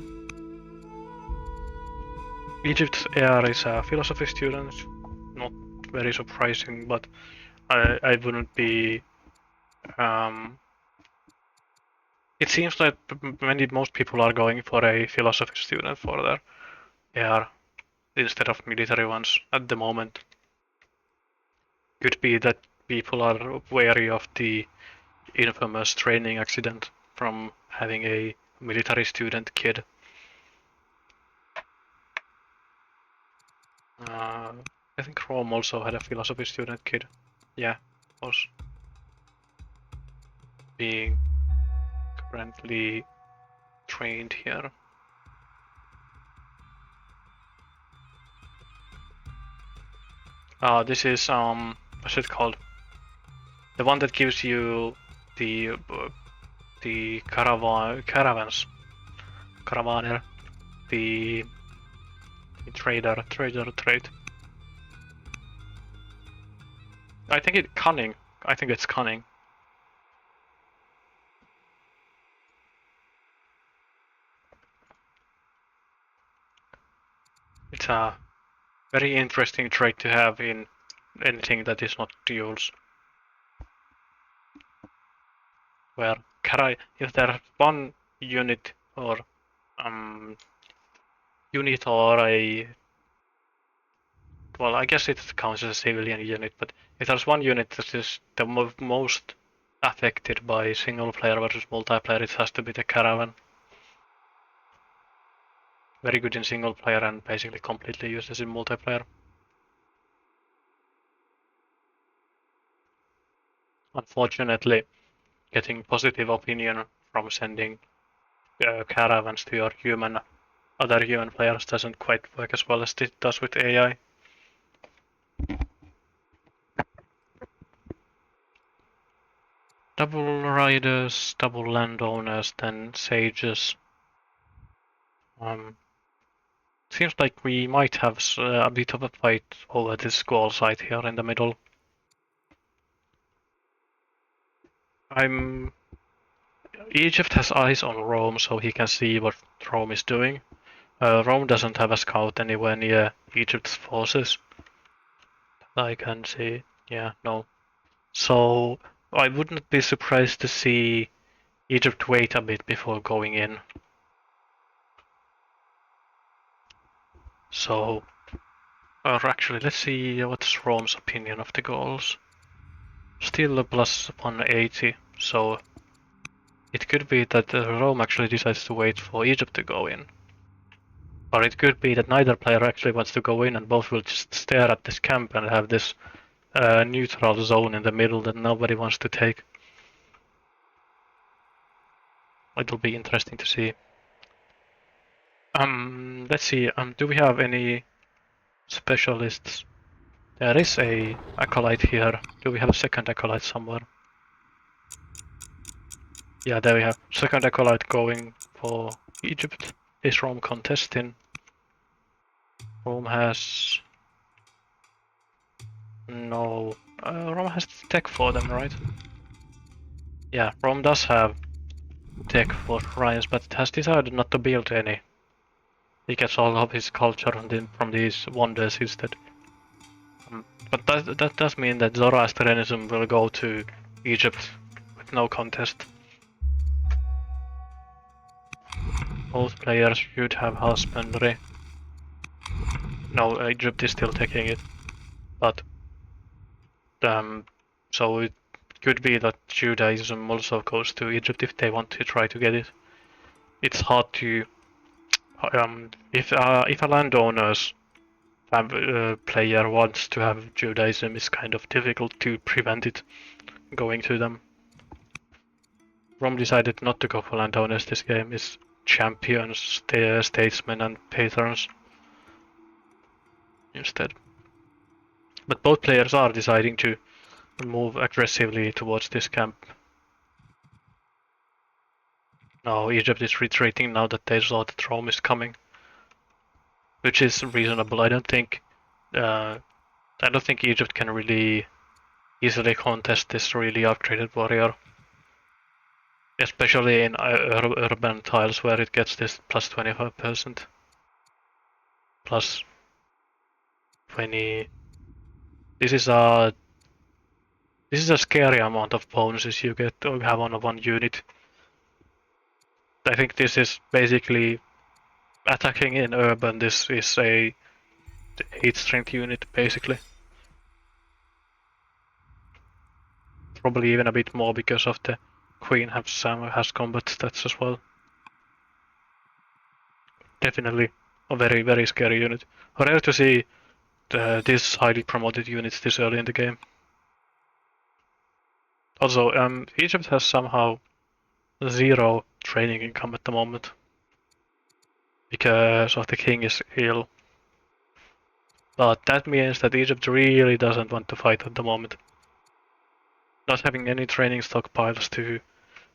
Egypt's heir is a philosophy student, not very surprising, but I wouldn't be. It seems like most people are going for a philosophy student for their heir instead of military ones at the moment. Could be that people are wary of the infamous training accident from having a military student kid. I think Rome also had a philosophy student kid. Yeah, was being currently trained here. This is what's it called? The one that gives you the caravans, caravaner, the trader trait. I think it's cunning. I think it's cunning. It's a very interesting trait to have in anything that is not duels. Where if there's one unit or a well, I guess it counts as a civilian unit, but if there's one unit that is the most affected by single player versus multiplayer, it has to be the caravan. Very good in single player and basically completely useless in multiplayer. Unfortunately, getting positive opinion from sending caravans to your other human players doesn't quite work as well as it does with AI. Double riders, double landowners, then sages. Seems like we might have a bit of a fight over this squall site here in the middle. Egypt has eyes on Rome, so he can see what Rome is doing. Rome doesn't have a scout anywhere near Egypt's forces. I can see. Yeah, no. So I wouldn't be surprised to see Egypt wait a bit before going in. So, or actually, let's see what's Rome's opinion of the goals. Still a plus 180, so it could be that Rome actually decides to wait for Egypt to go in. Or it could be that neither player actually wants to go in and both will just stare at this camp and have this neutral zone in the middle that nobody wants to take. It'll be interesting to see. Let's see. Do we have any specialists? There is a acolyte here. Do we have a second acolyte somewhere? Yeah, there we have. Second acolyte going for Egypt. Is Rome contesting? Rome has... No. Rome has tech for them, right? Yeah, Rome does have tech for Ryans, but it has decided not to build any. He gets all of his culture from these wonders instead. But that does mean that Zoroastrianism will go to Egypt with no contest. Both players should have husbandry. No, Egypt is still taking it, but so it could be that Judaism also goes to Egypt if they want to try to get it. It's hard to if a landowner's player wants to have Judaism, it's kind of difficult to prevent it going to them. Rome decided not to go for landowners this game. It's champions, statesmen, and patrons instead. But both players are deciding to move aggressively towards this camp. Now Egypt is retreating now that they saw that Rome is coming, which is reasonable. I don't think Egypt can really easily contest this really upgraded warrior, especially in urban tiles where it gets this plus 25%, plus 20. This is a scary amount of bonuses you get to have on one unit. I think this is basically attacking in urban. This is a 8 strength unit basically. Probably even a bit more because of the Queen has combat stats as well. Definitely a very, very scary unit. Rare to see these highly promoted units this early in the game. Also, Egypt has somehow 0 training income at the moment because of the king is ill. But that means that Egypt really doesn't want to fight at the moment. Not having any training stockpiles to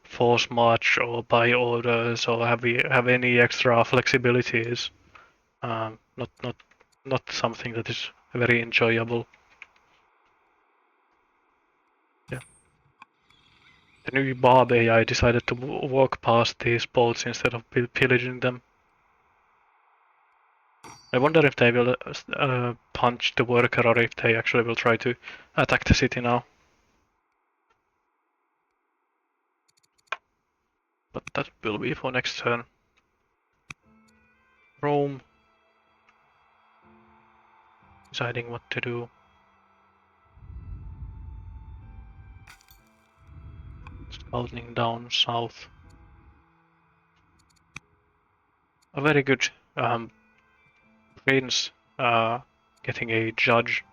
force march or buy orders or have any extra flexibility is not something that is very enjoyable. Yeah. The new Bob AI decided to walk past these boats instead of pillaging them. I wonder if they will punch the worker or if they actually will try to attack the city now. But that will be for next turn. Rome. deciding what to do. Scouting down south. A very good prince getting a judge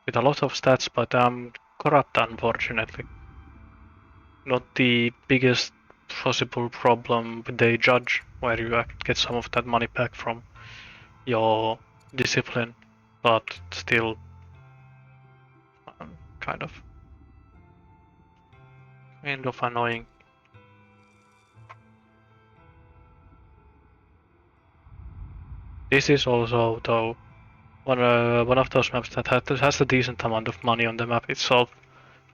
with a lot of stats, but corrupt, unfortunately. Not the biggest possible problem with the judge, where you get some of that money back from your discipline, but still kind of annoying. This is also, though, one of those maps that has a decent amount of money on the map itself,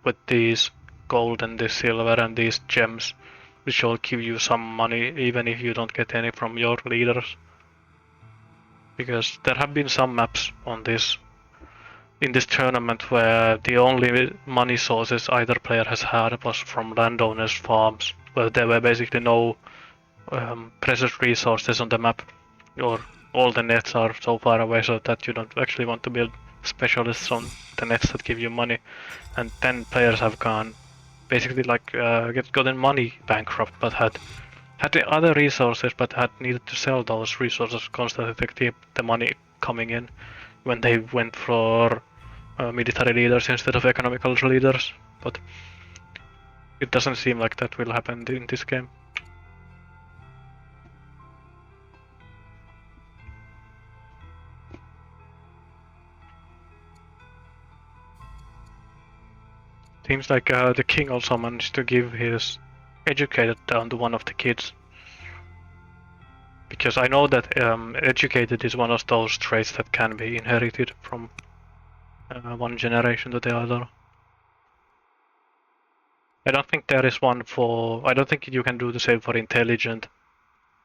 with these gold and this silver and these gems, which all give you some money even if you don't get any from your leaders. Because there have been some maps on this in this tournament where the only money sources either player has had was from landowners' farms, where there were basically no precious resources on the map, or all the nets are so far away so that you don't actually want to build specialists on the nets that give you money, and then players have gone basically like gotten money bankrupt, but had the other resources, but had needed to sell those resources constantly to keep the money coming in when they went for military leaders instead of economical leaders. But it doesn't seem like that will happen in this game. Seems like the king also managed to give his educated down to one of the kids. Because I know that educated is one of those traits that can be inherited from one generation to the other. I don't think there is one for... I don't think you can do the same for intelligent,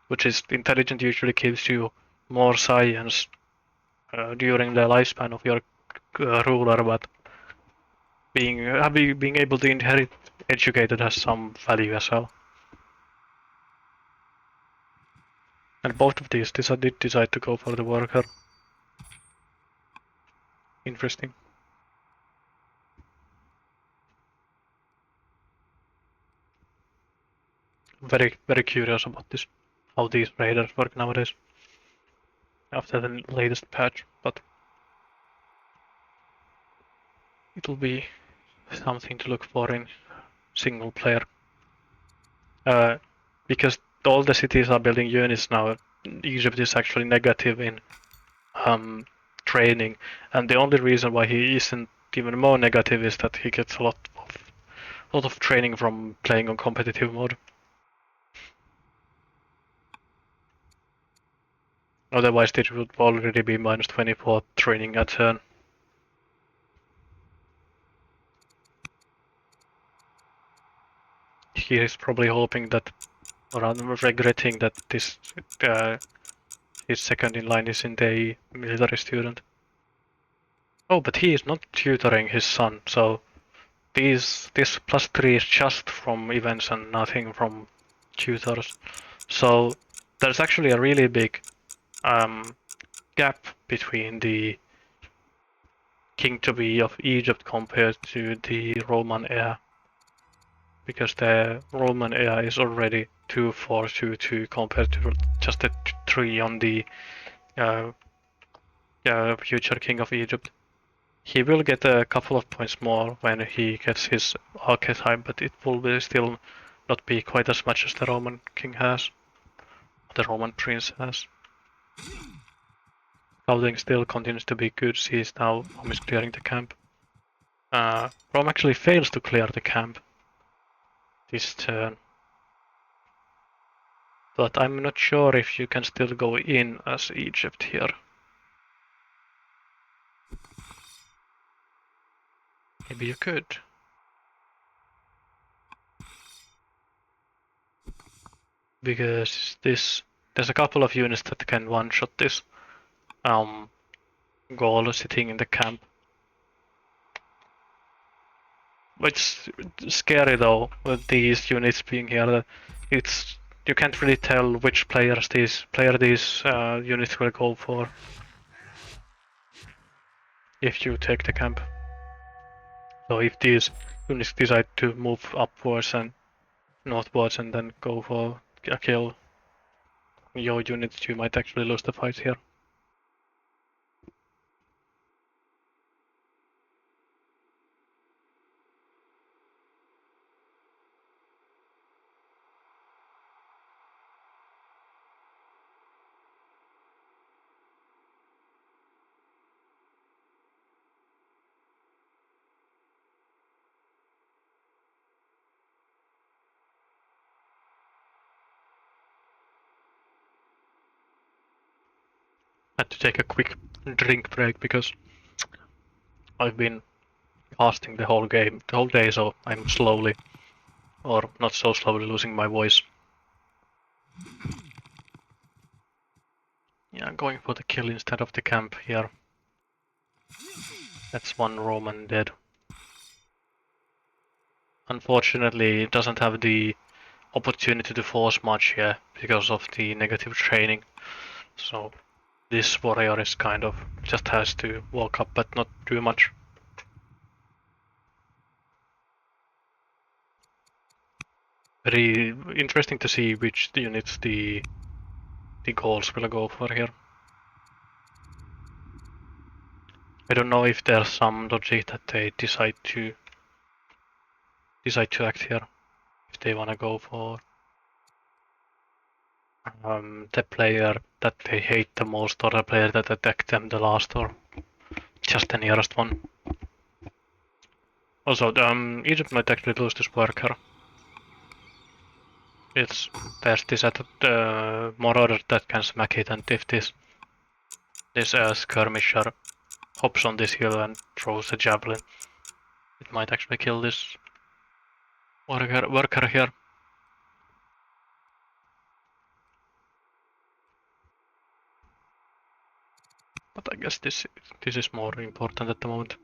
which is intelligent usually gives you more science during the lifespan of your ruler, but being able to inherit educated has some value as well. And both of these did decide to go for the worker. Interesting. Very, very curious about this, how these raiders work nowadays after the latest patch, but it'll be something to look for in single player. Because all the cities are building units now, Egypt is actually negative in training, and the only reason why he isn't even more negative is that he gets a lot of training from playing on competitive mode. Otherwise, it would already be minus 24 training a turn. He is probably hoping that, or regretting that this his second in line isn't a military student. Oh, but he is not tutoring his son, so this +3 is just from events and nothing from tutors. So there's actually a really big gap between the king-to-be of Egypt compared to the Roman heir. Because the Roman heir is already 2-4, 2-2 compared to just the 3 on the future king of Egypt. He will get a couple of points more when he gets his archetype, but it will be still not be quite as much as the Roman king has, the Roman prince has. Scouting still continues to be good. He is now almost clearing the camp. Rome actually fails to clear the camp this turn. But I'm not sure if you can still go in as Egypt here. Maybe you could. Because there's a couple of units that can one-shot this goal sitting in the camp. It's scary though, with these units being here. You can't really tell which player these units will go for. if you take the camp. So if these units decide to move upwards and northwards and then go for a kill your units, you might actually lose the fight here. I had to take a quick drink break because I've been casting the whole day, so I'm slowly, or not so slowly, losing my voice. Yeah, I'm going for the kill instead of the camp here. That's one Roman dead. Unfortunately, it doesn't have the opportunity to force much here because of the negative training. So this warrior is kind of just has to walk up but not do much. Very interesting to see which units the goals will go for here. I don't know if there's some logic that they decide to act here. If they wanna go for the player that they hate the most or the player that attacked them the last or just the nearest one. Also, Egypt might actually lose this worker. There's this marauder that can smack it, and if this skirmisher hops on this hill and throws a javelin, it might actually kill this worker here. But I guess this is more important at the moment.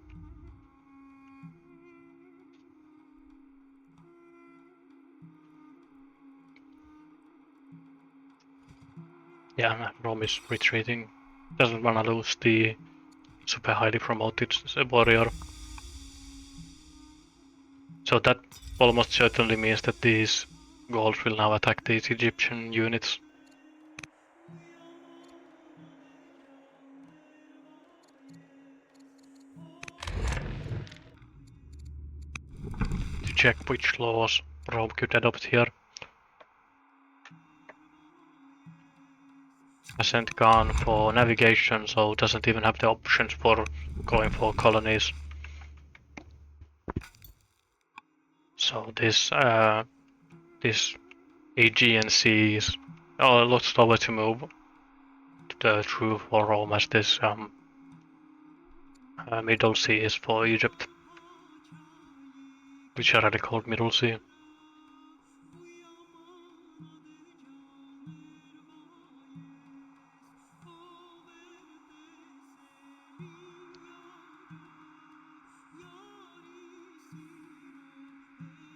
Yeah, Rome is retreating. Doesn't wanna lose the super highly promoted warrior. So that almost certainly means that these Gauls will now attack these Egyptian units. To check which laws Rome could adopt here. Hasn't gone for navigation, so doesn't even have the options for going for colonies. So this Aegean Sea is a lot slower to move through for Rome as this Middle Sea is for Egypt, which are already called Middle Sea.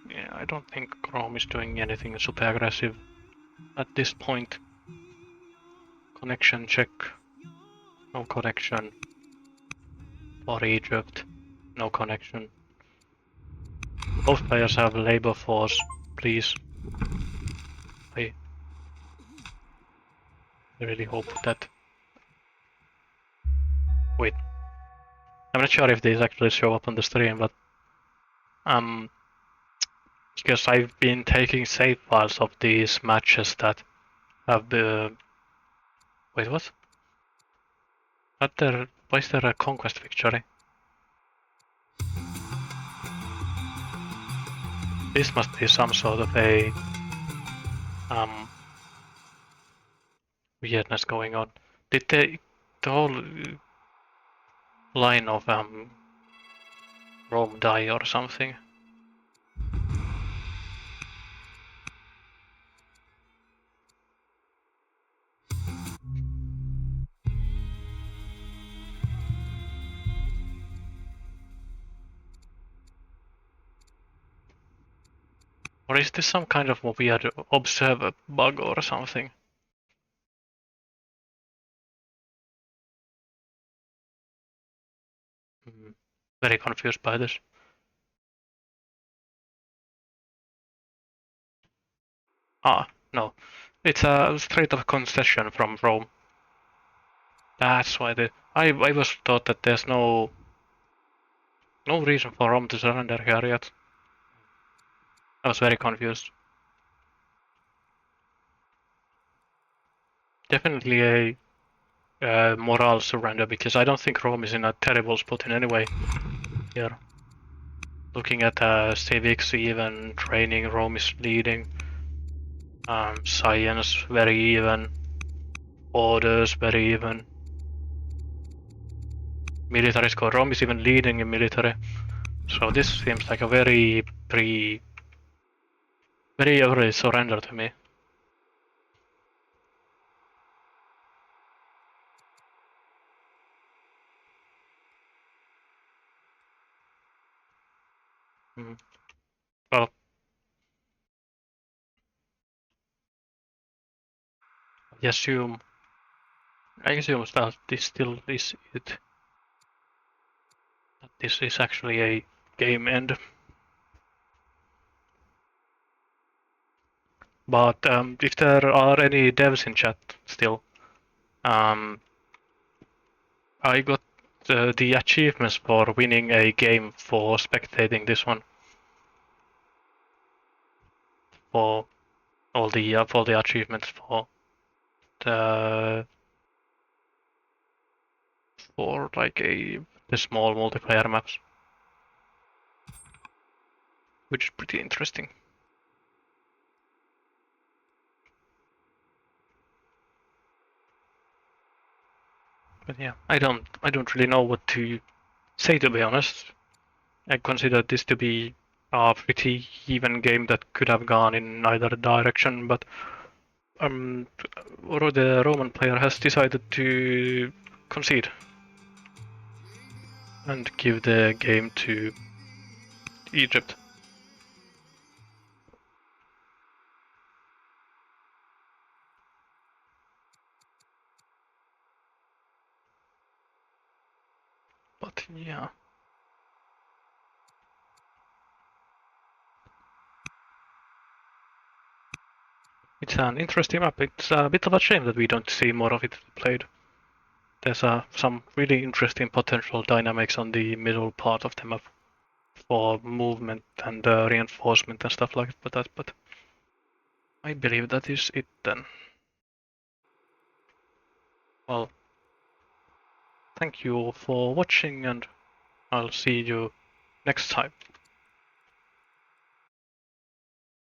Yeah, I don't think Rome is doing anything super aggressive at this point. Connection check. No connection. For Egypt. No connection. Both players have labor force, please. I really hope that... Wait. I'm not sure if these actually show up on the stream, but... Because I've been taking save files of these matches that have the... Wait, what? Why is there a conquest victory? This must be some sort of a... weirdness going on. Did the whole line of Rome die or something? Or is this some kind of weird observer bug or something? Very confused by this. Ah, no. It's a straight up concession from Rome. That's why I was thought that there's no reason for Rome to surrender here yet. I was very confused. Definitely a moral surrender because I don't think Rome is in a terrible spot in any way here. Looking at civics, even training, Rome is leading. Science very even. Orders very even. Military score, Rome is even leading in military. So this seems like a very early surrender to me. Mm. Well, I assume that this still is it. That this is actually a game end. But if there are any devs in chat still, um, I got the achievements for winning a game for spectating this one. For all the achievements the for like the small multiplayer maps, which is pretty interesting. But yeah, I don't really know what to say, to be honest. I consider this to be a pretty even game that could have gone in either direction, but the Roman player has decided to concede and give the game to Egypt. But yeah, it's an interesting map. It's a bit of a shame that we don't see more of it played. There's some really interesting potential dynamics on the middle part of the map for movement and reinforcement and stuff like that. But I believe that is it then. Well, thank you all for watching, and I'll see you next time.